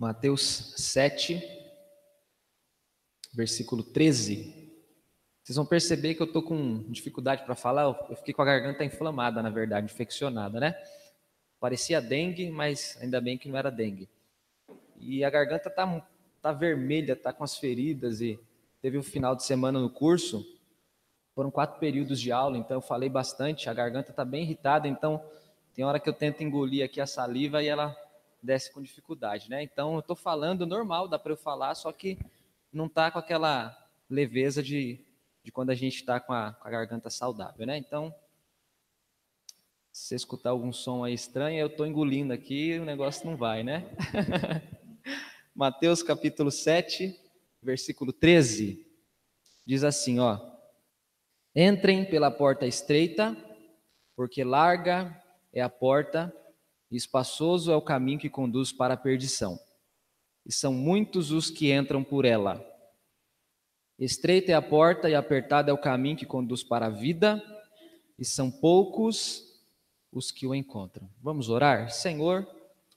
Mateus 7, versículo 13. Vocês vão perceber que eu estou com dificuldade para falar, eu fiquei com a garganta inflamada, na verdade, infeccionada, né? Parecia dengue, mas ainda bem que não era dengue. E a garganta tá vermelha, tá com as feridas, e teve um final de semana no curso, foram 4 períodos de aula, então eu falei bastante, a garganta está bem irritada, então tem hora que eu tento engolir aqui a saliva e ela desce com dificuldade, né? Então eu estou falando normal, dá para eu falar, só que não está com aquela leveza de quando a gente está com a garganta saudável, né? Então, se você escutar algum som aí estranho, eu estou engolindo aqui e o negócio não vai, né? Mateus capítulo 7, versículo 13, diz assim, ó: Entrem pela porta estreita, porque larga é a porta e espaçoso é o caminho que conduz para a perdição. E são muitos os que entram por ela. Estreita é a porta e apertado é o caminho que conduz para a vida, e são poucos os que o encontram. Vamos orar? Senhor,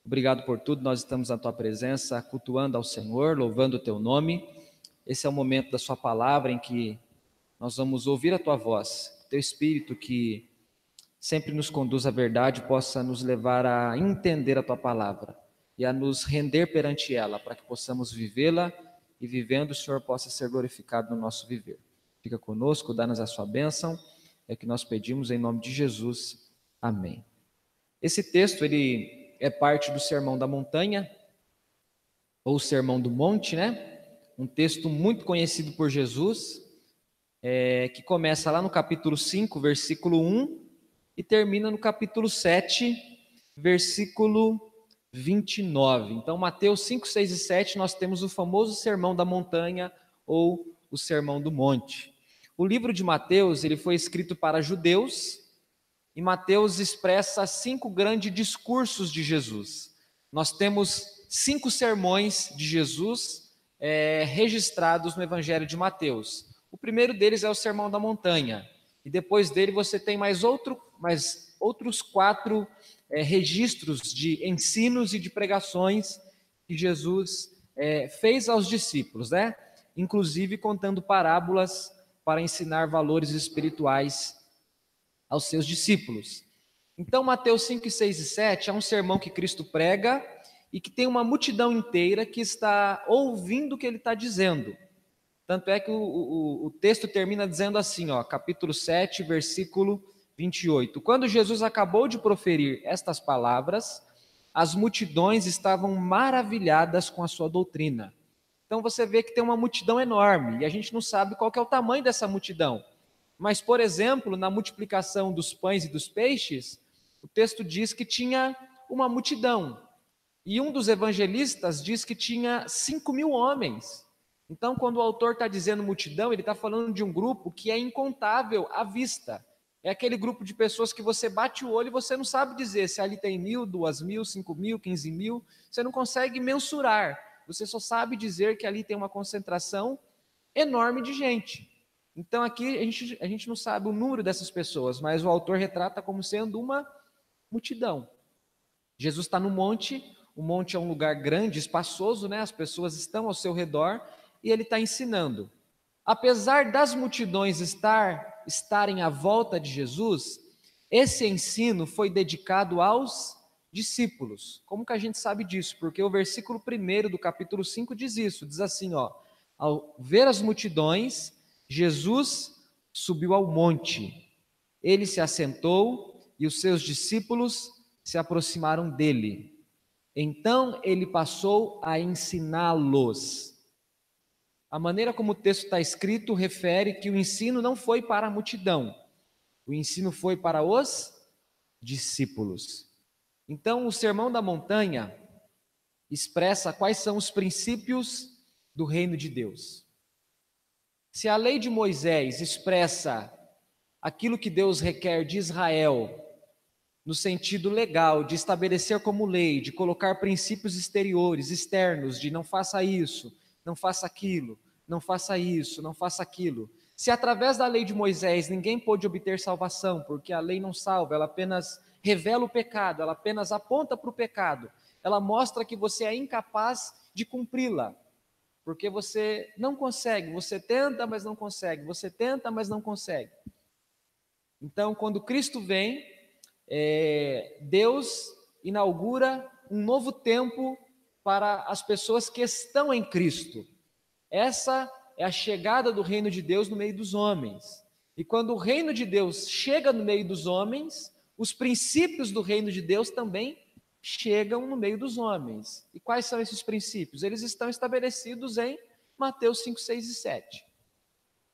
obrigado por tudo, nós estamos na Tua presença, cultuando ao Senhor, louvando o Teu nome. Esse é o momento da Sua palavra em que nós vamos ouvir a Tua voz, Teu Espírito que sempre nos conduz à verdade, possa nos levar a entender a Tua palavra e a nos render perante ela, para que possamos vivê-la e vivendo o Senhor possa ser glorificado no nosso viver. Fica conosco, dá-nos a Sua bênção, é o que nós pedimos em nome de Jesus. Amém. Esse texto ele é parte do Sermão da Montanha, ou Sermão do Monte, né? Um texto muito conhecido por Jesus, que começa lá no capítulo 5, versículo 1, e termina no capítulo 7, versículo 29. Então, Mateus 5, 6 e 7, nós temos o famoso Sermão da Montanha, ou o Sermão do Monte. O livro de Mateus ele foi escrito para judeus, e Mateus expressa 5 grandes discursos de Jesus. Nós temos 5 sermões de Jesus registrados no Evangelho de Mateus. O primeiro deles é o Sermão da Montanha. E depois dele você tem mais outros 4 registros de ensinos e de pregações que Jesus fez aos discípulos, né? Inclusive contando parábolas para ensinar valores espirituais aos seus discípulos. Então, Mateus 5, 6 e 7 é um sermão que Cristo prega e que tem uma multidão inteira que está ouvindo o que ele está dizendo. Tanto é que o texto termina dizendo assim, ó, capítulo 7, versículo 28. Quando Jesus acabou de proferir estas palavras, as multidões estavam maravilhadas com a sua doutrina. Então você vê que tem uma multidão enorme e a gente não sabe qual que é o tamanho dessa multidão. Mas, por exemplo, na multiplicação dos pães e dos peixes, o texto diz que tinha uma multidão. E um dos evangelistas diz que tinha 5.000 homens. Então, quando o autor está dizendo multidão, ele está falando de um grupo que é incontável à vista. É aquele grupo de pessoas que você bate o olho e você não sabe dizer se ali tem 1.000, 2.000, 5.000, 15.000. Você não consegue mensurar. Você só sabe dizer que ali tem uma concentração enorme de gente. Então aqui a gente não sabe o número dessas pessoas, mas o autor retrata como sendo uma multidão. Jesus está no monte, o monte é um lugar grande, espaçoso, né? As pessoas estão ao seu redor e ele está ensinando. Apesar das multidões estarem à volta de Jesus, esse ensino foi dedicado aos discípulos. Como que a gente sabe disso? Porque o versículo 1 do capítulo 5 diz isso, diz assim, ó: ao ver as multidões, Jesus subiu ao monte. Ele se assentou e os seus discípulos se aproximaram dele. Então ele passou a ensiná-los. A maneira como o texto está escrito refere que o ensino não foi para a multidão. O ensino foi para os discípulos. Então o Sermão da Montanha expressa quais são os princípios do reino de Deus. Se a lei de Moisés expressa aquilo que Deus requer de Israel, no sentido legal, de estabelecer como lei, de colocar princípios exteriores, externos, de não faça isso, não faça aquilo, não faça isso, não faça aquilo. Se através da lei de Moisés ninguém pôde obter salvação, porque a lei não salva, ela apenas revela o pecado, ela apenas aponta para o pecado, ela mostra que você é incapaz de cumpri-la, porque você não consegue, você tenta, mas não consegue, você tenta, mas não consegue. Então, quando Cristo vem, Deus inaugura um novo tempo para as pessoas que estão em Cristo. Essa é a chegada do reino de Deus no meio dos homens. E quando o reino de Deus chega no meio dos homens, os princípios do reino de Deus também chegam no meio dos homens. E quais são esses princípios? Eles estão estabelecidos em Mateus 5, 6 e 7.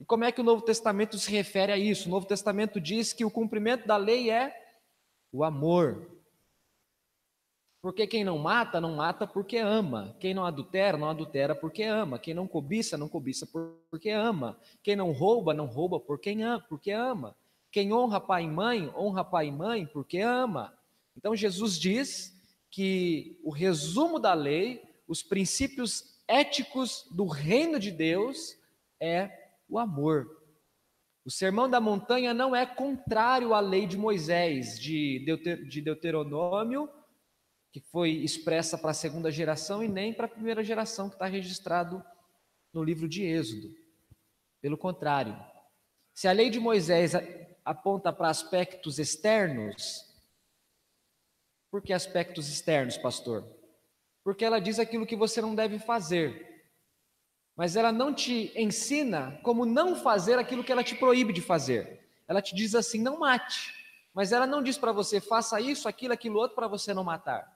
E como é que o Novo Testamento se refere a isso? O Novo Testamento diz que o cumprimento da lei é o amor. Porque quem não mata porque ama. Quem não adultera porque ama. Quem não cobiça porque ama. Quem não rouba porque ama. Quem honra pai e mãe porque ama. Então Jesus diz que o resumo da lei, os princípios éticos do reino de Deus é o amor. O Sermão da Montanha não é contrário à lei de Moisés, de Deuteronômio, que foi expressa para a segunda geração, e nem para a primeira geração, que está registrado no livro de Êxodo. Pelo contrário, se a lei de Moisés aponta para aspectos externos, por que aspectos externos, pastor? Porque ela diz aquilo que você não deve fazer, mas ela não te ensina como não fazer aquilo que ela te proíbe de fazer. Ela te diz assim, não mate, mas ela não diz para você, faça isso, aquilo outro para você não matar.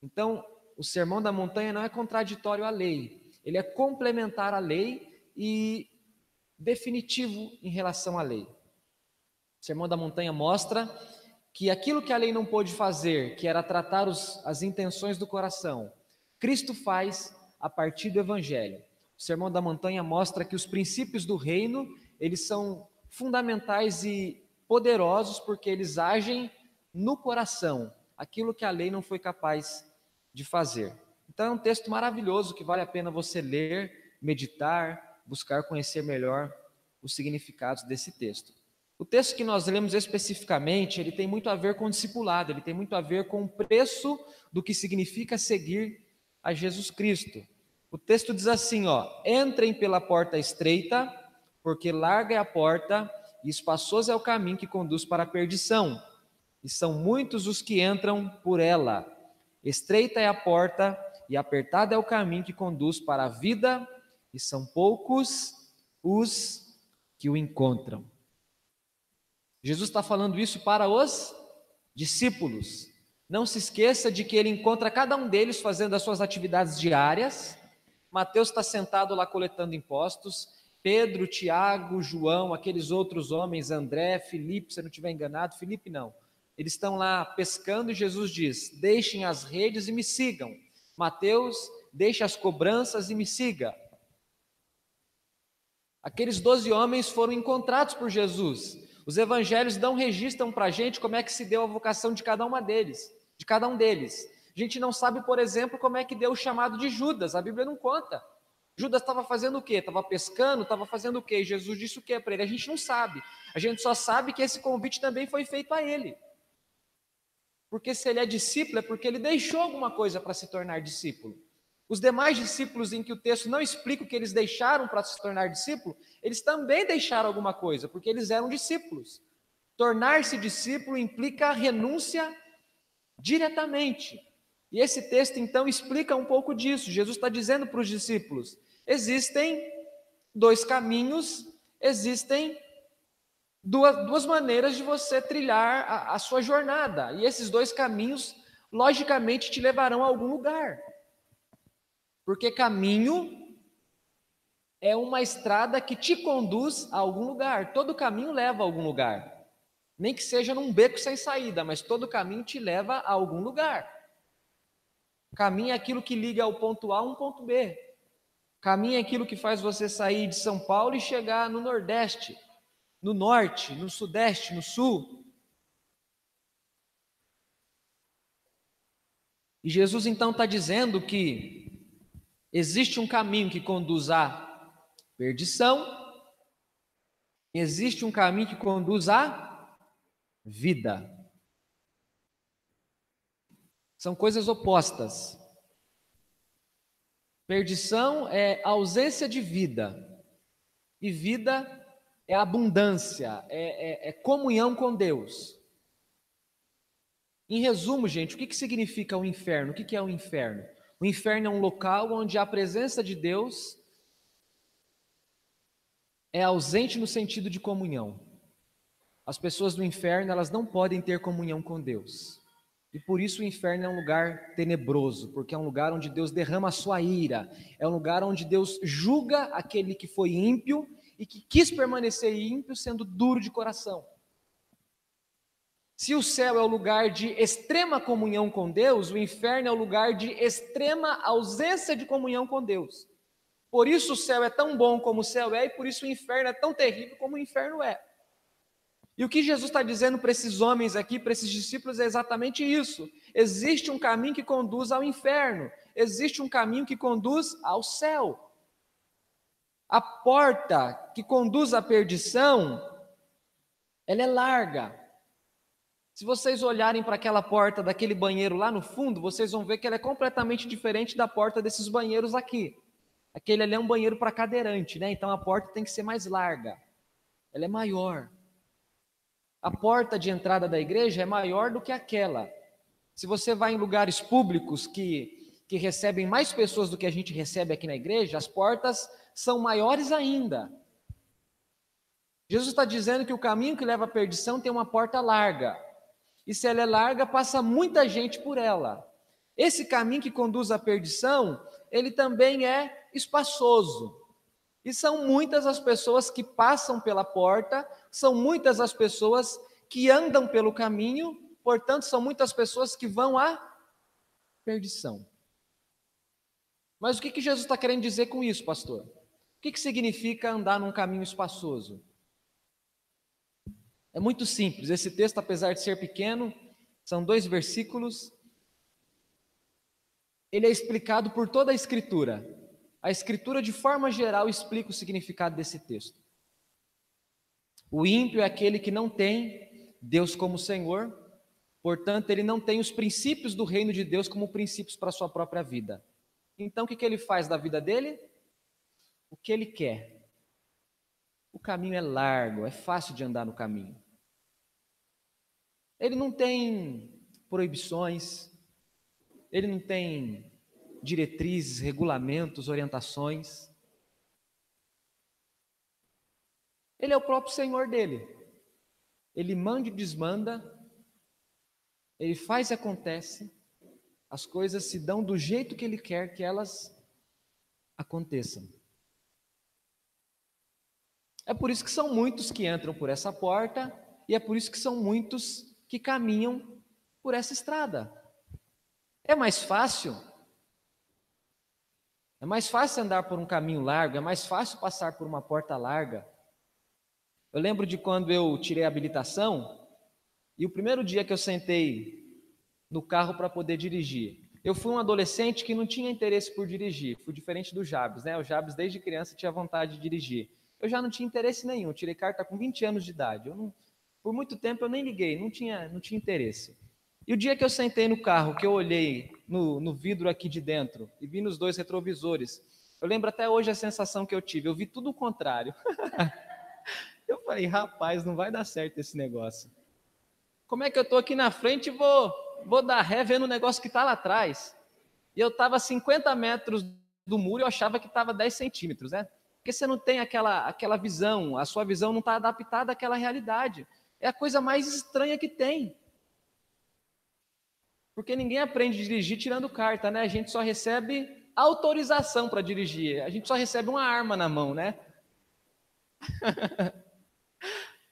Então, o Sermão da Montanha não é contraditório à lei, ele é complementar à lei e definitivo em relação à lei. O Sermão da Montanha mostra que aquilo que a lei não pôde fazer, que era tratar as intenções do coração, Cristo faz a partir do Evangelho. O Sermão da Montanha mostra que os princípios do reino, eles são fundamentais e poderosos porque eles agem no coração, aquilo que a lei não foi capaz de fazer. Então é um texto maravilhoso que vale a pena você ler, meditar, buscar conhecer melhor os significados desse texto. O texto que nós lemos especificamente, ele tem muito a ver com o discipulado, ele tem muito a ver com o preço do que significa seguir a Jesus Cristo. O texto diz assim, entrem pela porta estreita, porque larga é a porta e espaçoso é o caminho que conduz para a perdição, e são muitos os que entram por ela. Estreita é a porta e apertado é o caminho que conduz para a vida, e são poucos os que o encontram. Jesus está falando isso para os discípulos. Não se esqueça de que ele encontra cada um deles fazendo as suas atividades diárias. Mateus está sentado lá coletando impostos. Pedro, Tiago, João, aqueles outros homens, André, Filipe, se eu não estiver enganado, Filipe não. Eles estão lá pescando e Jesus diz, deixem as redes e me sigam. Mateus, deixe as cobranças e me siga. Aqueles 12 homens foram encontrados por Jesus. Os evangelhos não registram para a gente como é que se deu a vocação de cada um deles. A gente não sabe, por exemplo, como é que deu o chamado de Judas. A Bíblia não conta. Judas estava fazendo o quê? Estava pescando? Estava fazendo o quê? Jesus disse o quê para ele? A gente não sabe. A gente só sabe que esse convite também foi feito a ele. Porque se ele é discípulo, é porque ele deixou alguma coisa para se tornar discípulo. Os demais discípulos em que o texto não explica o que eles deixaram para se tornar discípulo, eles também deixaram alguma coisa, porque eles eram discípulos. Tornar-se discípulo implica renúncia diretamente. E esse texto então explica um pouco disso. Jesus está dizendo para os discípulos, existem dois caminhos, existem duas maneiras de você trilhar a sua jornada. E esses dois caminhos, logicamente, te levarão a algum lugar. Porque caminho é uma estrada que te conduz a algum lugar. Todo caminho leva a algum lugar. Nem que seja num beco sem saída, mas todo caminho te leva a algum lugar. Caminho é aquilo que liga o ponto A a um ponto B. Caminho é aquilo que faz você sair de São Paulo e chegar no Nordeste, no Norte, no Sudeste, no Sul. E Jesus então está dizendo que existe um caminho que conduz à perdição, existe um caminho que conduz à vida. São coisas opostas. Perdição é ausência de vida. E vida é abundância, é comunhão com Deus. Em resumo, gente, o que significa o inferno? O que é o inferno? O inferno é um local onde a presença de Deus é ausente no sentido de comunhão. As pessoas do inferno, elas não podem ter comunhão com Deus. E por isso o inferno é um lugar tenebroso, porque é um lugar onde Deus derrama a sua ira, é um lugar onde Deus julga aquele que foi ímpio e que quis permanecer ímpio, sendo duro de coração. Se o céu é o lugar de extrema comunhão com Deus, o inferno é o lugar de extrema ausência de comunhão com Deus. Por isso o céu é tão bom como o céu é, e por isso o inferno é tão terrível como o inferno é. E o que Jesus está dizendo para esses homens aqui, para esses discípulos, é exatamente isso. Existe um caminho que conduz ao inferno, existe um caminho que conduz ao céu. A porta que conduz à perdição, ela é larga. Se vocês olharem para aquela porta daquele banheiro lá no fundo, vocês vão ver que ela é completamente diferente da porta desses banheiros aqui. Aquele ali é um banheiro para cadeirante, né? Então a porta tem que ser mais larga. Ela é maior. A porta de entrada da igreja é maior do que aquela. Se você vai em lugares públicos que recebem mais pessoas do que a gente recebe aqui na igreja, as portas são maiores ainda. Jesus está dizendo que o caminho que leva à perdição tem uma porta larga. E se ela é larga, passa muita gente por ela. Esse caminho que conduz à perdição, ele também é espaçoso. E são muitas as pessoas que passam pela porta, são muitas as pessoas que andam pelo caminho, portanto, são muitas pessoas que vão à perdição. Mas o que Jesus está querendo dizer com isso, pastor? O que significa andar num caminho espaçoso? É muito simples, esse texto, apesar de ser pequeno, são 2 versículos, ele é explicado por toda a Escritura. A Escritura, de forma geral, explica o significado desse texto. O ímpio é aquele que não tem Deus como Senhor, portanto, ele não tem os princípios do reino de Deus como princípios para a sua própria vida. Então, o que ele faz da vida dele? O que ele quer. O caminho é largo, é fácil de andar no caminho. Ele não tem proibições, ele não tem diretrizes, regulamentos, orientações. Ele é o próprio Senhor dele. Ele manda e desmanda, ele faz e acontece, as coisas se dão do jeito que ele quer que elas aconteçam. É por isso que são muitos que entram por essa porta, e é por isso que são muitos que caminham por essa estrada. É mais fácil andar por um caminho largo, é mais fácil passar por uma porta larga. Eu lembro de quando eu tirei a habilitação, e o primeiro dia que eu sentei no carro para poder dirigir, eu fui um adolescente que não tinha interesse por dirigir, fui diferente do Jabes, né? O Jabes desde criança tinha vontade de dirigir. Eu já não tinha interesse nenhum, eu tirei carta com 20 anos de idade. Por muito tempo eu nem liguei, não tinha interesse. E o dia que eu sentei no carro, que eu olhei no vidro aqui de dentro e vi nos 2 retrovisores, eu lembro até hoje a sensação que eu tive, eu vi tudo o contrário. Eu falei, rapaz, não vai dar certo esse negócio. Como é que eu estou aqui na frente e vou dar ré vendo o negócio que está lá atrás? E eu estava a 50 metros do muro e eu achava que estava 10 centímetros, né? Porque você não tem aquela visão, a sua visão não está adaptada àquela realidade. É a coisa mais estranha que tem. Porque ninguém aprende a dirigir tirando carta, né? A gente só recebe autorização para dirigir. A gente só recebe uma arma na mão, né?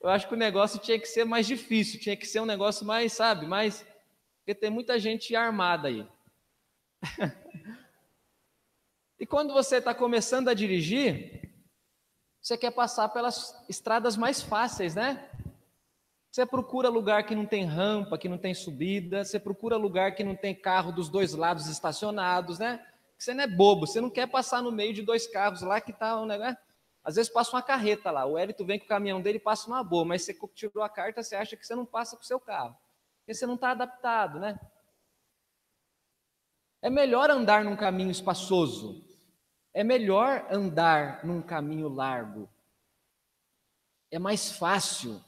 Eu acho que o negócio tinha que ser mais difícil, tinha que ser um negócio mais, sabe, mais... Porque tem muita gente armada aí. E quando você está começando a dirigir, você quer passar pelas estradas mais fáceis, né? Você procura lugar que não tem rampa, que não tem subida, você procura lugar que não tem carro dos 2 lados estacionados, né? Você não é bobo, você não quer passar no meio de 2 carros lá que tá um negócio. Às vezes passa uma carreta lá, o Hélito vem com o caminhão dele e passa numa boa, mas você tirou a carta, você acha que você não passa com o seu carro, porque você não está adaptado, né? É melhor andar num caminho espaçoso. É melhor andar num caminho largo. É mais fácil.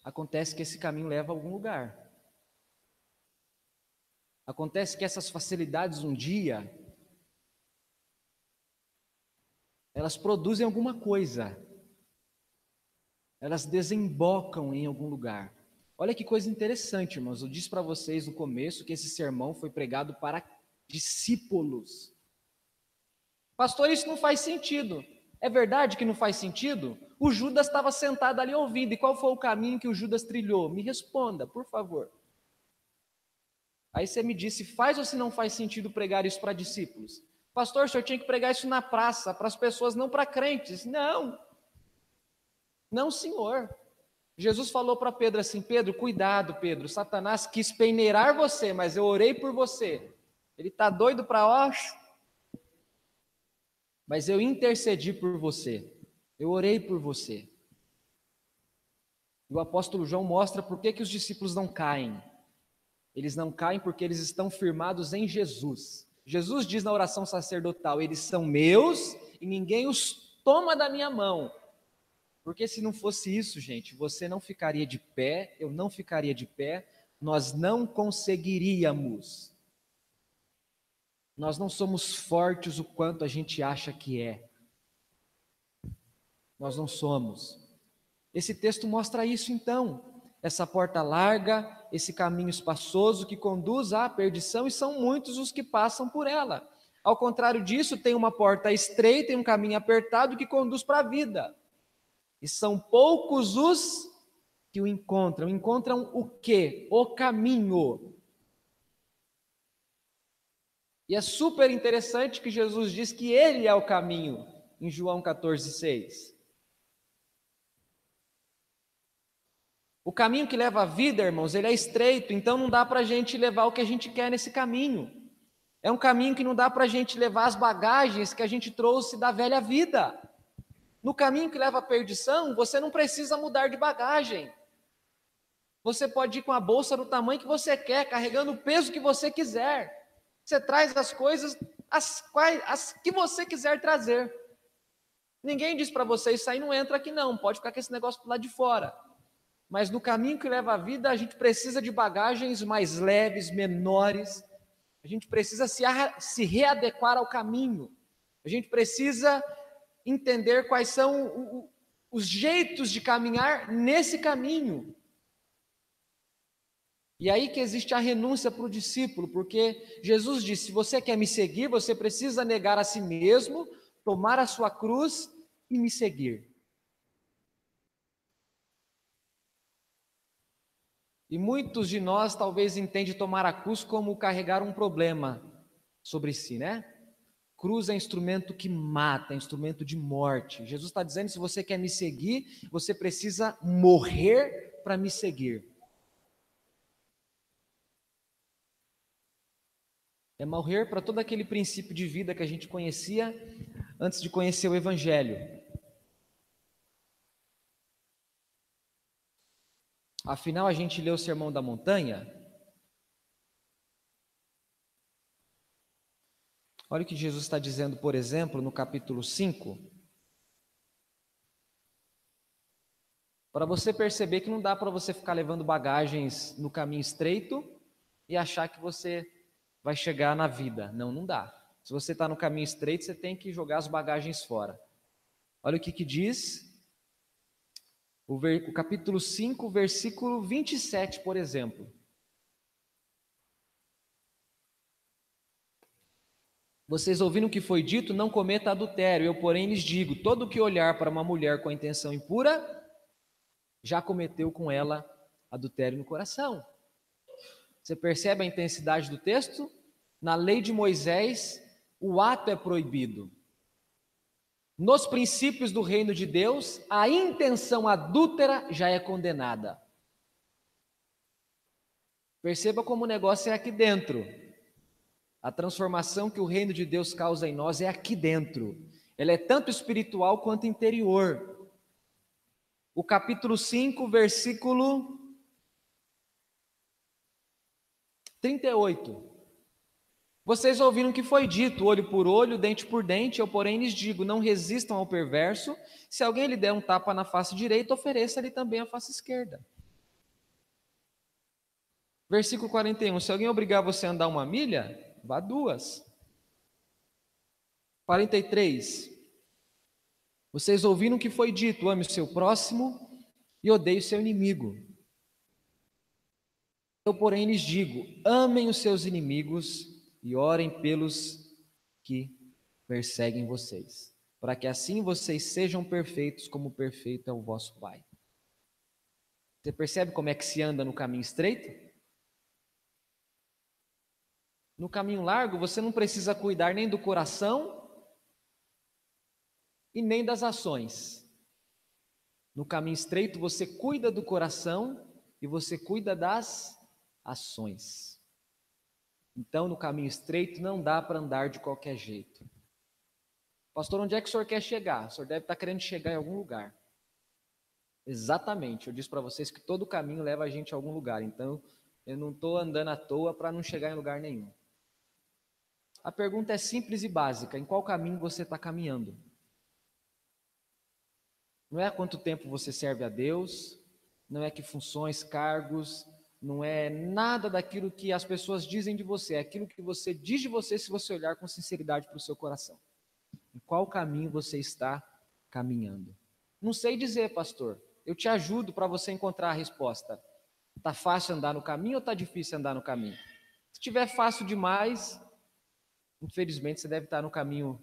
Acontece que esse caminho leva a algum lugar. Acontece que essas facilidades um dia, elas produzem alguma coisa. Elas desembocam em algum lugar. Olha que coisa interessante, irmãos. Eu disse para vocês no começo que esse sermão foi pregado para discípulos. Pastor, isso não faz sentido. É verdade que não faz sentido? O Judas estava sentado ali ouvindo. E qual foi o caminho que o Judas trilhou? Me responda, por favor. Aí você me disse, faz ou se não faz sentido pregar isso para discípulos? Pastor, o senhor tinha que pregar isso na praça, para as pessoas, não para crentes. Não. Não, senhor. Jesus falou para Pedro assim, Pedro, cuidado, Pedro, Satanás quis peneirar você, mas eu orei por você. Ele está doido para mas eu intercedi por você. Eu orei por você. E o apóstolo João mostra por que os discípulos não caem. Eles não caem porque eles estão firmados em Jesus. Jesus diz na oração sacerdotal, eles são meus e ninguém os toma da minha mão. Porque se não fosse isso, gente, você não ficaria de pé, eu não ficaria de pé, nós não conseguiríamos. Nós não somos fortes o quanto a gente acha que é. Nós não somos. Esse texto mostra isso então. Essa porta larga, esse caminho espaçoso que conduz à perdição e são muitos os que passam por ela. Ao contrário disso, tem uma porta estreita e um caminho apertado que conduz para a vida. E são poucos os que o encontram. Encontram o quê? O caminho. E é super interessante que Jesus diz que Ele é o caminho, em João 14,6. O caminho que leva à vida, irmãos, ele é estreito, então não dá para a gente levar o que a gente quer nesse caminho. É um caminho que não dá para a gente levar as bagagens que a gente trouxe da velha vida. No caminho que leva à perdição, você não precisa mudar de bagagem. Você pode ir com a bolsa do tamanho que você quer, carregando o peso que você quiser. Você traz as coisas as que você quiser trazer. Ninguém diz para você, isso aí não entra aqui não, pode ficar com esse negócio do lado de fora. Mas no caminho que leva à vida, a gente precisa de bagagens mais leves, menores. A gente precisa se readequar ao caminho. A gente precisa entender quais são os jeitos de caminhar nesse caminho. E aí que existe a renúncia para o discípulo, porque Jesus disse, se você quer me seguir, você precisa negar a si mesmo, tomar a sua cruz e me seguir. E muitos de nós talvez entendem tomar a cruz como carregar um problema sobre si, né? Cruz é instrumento que mata, é instrumento de morte. Jesus está dizendo, se você quer me seguir, você precisa morrer para me seguir. É morrer para todo aquele princípio de vida que a gente conhecia antes de conhecer o Evangelho. Afinal, a gente lê o Sermão da Montanha. Olha o que Jesus está dizendo, por exemplo, no capítulo 5. Para você perceber que não dá para você ficar levando bagagens no caminho estreito e achar que você vai chegar na vida. Não, não dá. Se você está no caminho estreito, você tem que jogar as bagagens fora. Olha o que diz o capítulo 5, versículo 27, por exemplo. Vocês ouviram o que foi dito, não cometa adultério. Eu, porém, lhes digo, todo que olhar para uma mulher com a intenção impura, já cometeu com ela adultério no coração. Você percebe a intensidade do texto? Na lei de Moisés, o ato é proibido. Nos princípios do reino de Deus, a intenção adúltera já é condenada. Perceba como o negócio é aqui dentro. A transformação que o reino de Deus causa em nós é aqui dentro. Ela é tanto espiritual quanto interior. O capítulo 5, versículo 38. Vocês ouviram que foi dito, olho por olho, dente por dente, eu porém lhes digo, não resistam ao perverso, se alguém lhe der um tapa na face direita, ofereça-lhe também a face esquerda. Versículo 41, se alguém obrigar você a andar uma milha, vá 2. 43, vocês ouviram que foi dito, ame o seu próximo e odeie o seu inimigo. Eu, porém, lhes digo, amem os seus inimigos e orem pelos que perseguem vocês, para que assim vocês sejam perfeitos, como perfeito é o vosso Pai. Você percebe como é que se anda no caminho estreito? No caminho largo, você não precisa cuidar nem do coração e nem das ações. No caminho estreito, você cuida do coração e você cuida das ações. Então, no caminho estreito, não dá para andar de qualquer jeito. Pastor, onde é que o senhor quer chegar? O senhor deve estar querendo chegar em algum lugar. Exatamente, eu disse para vocês que todo caminho leva a gente a algum lugar. Então, eu não estou andando à toa para não chegar em lugar nenhum. A pergunta é simples e básica: em qual caminho você está caminhando? Não é há quanto tempo você serve a Deus, não é que funções, cargos, não é nada daquilo que as pessoas dizem de você, é aquilo que você diz de você se você olhar com sinceridade para o seu coração. Em qual caminho você está caminhando? Não sei dizer, pastor. Eu te ajudo para você encontrar a resposta. Está fácil andar no caminho ou está difícil andar no caminho? Se estiver fácil demais, infelizmente você deve estar no caminho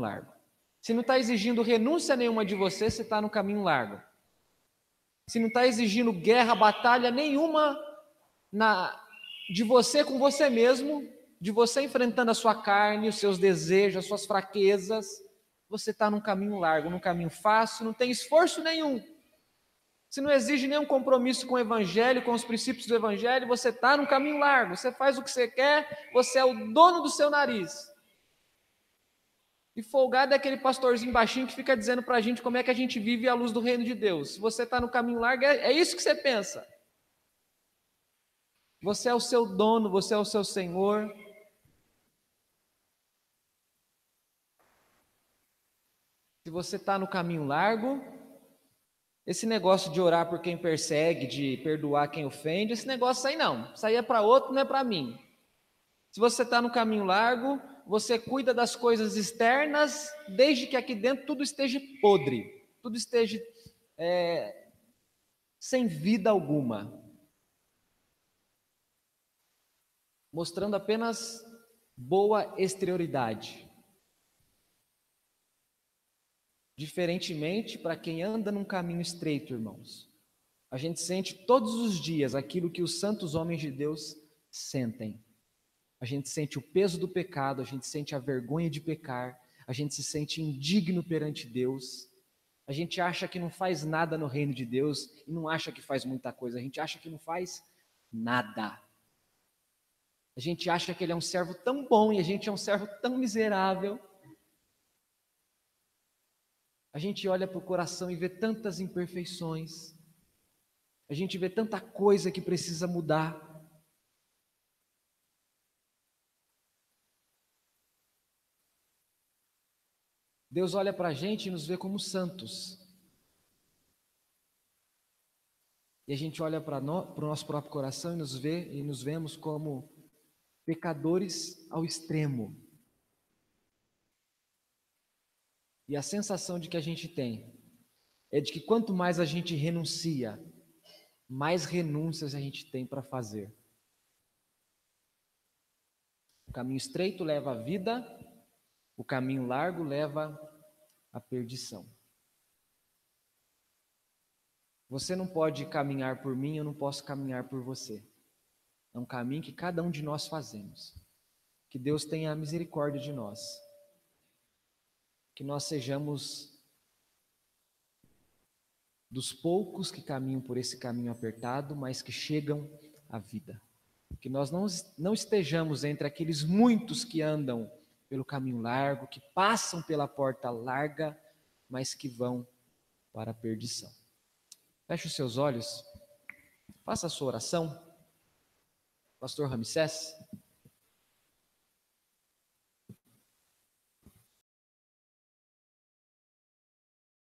largo. Se não está exigindo renúncia nenhuma de você, você está no caminho largo. Se não está exigindo guerra, batalha nenhuma de você com você mesmo, de você enfrentando a sua carne, os seus desejos, as suas fraquezas, você está num caminho largo, num caminho fácil, não tem esforço nenhum. Se não exige nenhum compromisso com o Evangelho, com os princípios do Evangelho, você está num caminho largo, você faz o que você quer, você é o dono do seu nariz. E folgado é aquele pastorzinho baixinho que fica dizendo para a gente como é que a gente vive à luz do reino de Deus. Se você está no caminho largo, é isso que você pensa. Você é o seu dono, você é o seu senhor. Se você está no caminho largo, esse negócio de orar por quem persegue, de perdoar quem ofende, esse negócio aí não. Isso aí é para outro, não é para mim. Se você está no caminho largo, você cuida das coisas externas, desde que aqui dentro tudo esteja podre, tudo esteja sem vida alguma, mostrando apenas boa exterioridade. Diferentemente para quem anda num caminho estreito, irmãos, a gente sente todos os dias aquilo que os santos homens de Deus sentem. A gente sente o peso do pecado, a gente sente a vergonha de pecar, a gente se sente indigno perante Deus, a gente acha que não faz nada no reino de Deus e não acha que faz muita coisa, a gente acha que não faz nada. A gente acha que ele é um servo tão bom e a gente é um servo tão miserável. A gente olha para o coração e vê tantas imperfeições, a gente vê tanta coisa que precisa mudar. Deus olha para a gente e nos vê como santos. E a gente olha para o nosso próprio coração e nos vemos como pecadores ao extremo. E a sensação de que a gente tem é de que quanto mais a gente renuncia, mais renúncias a gente tem para fazer. O caminho estreito leva à vida, o caminho largo leva à perdição. Você não pode caminhar por mim, eu não posso caminhar por você. É um caminho que cada um de nós fazemos. Que Deus tenha misericórdia de nós. Que nós sejamos dos poucos que caminham por esse caminho apertado, mas que chegam à vida. Que nós não estejamos entre aqueles muitos que andam pelo caminho largo, que passam pela porta larga, mas que vão para a perdição. Feche os seus olhos, faça a sua oração. pastor Ramsés,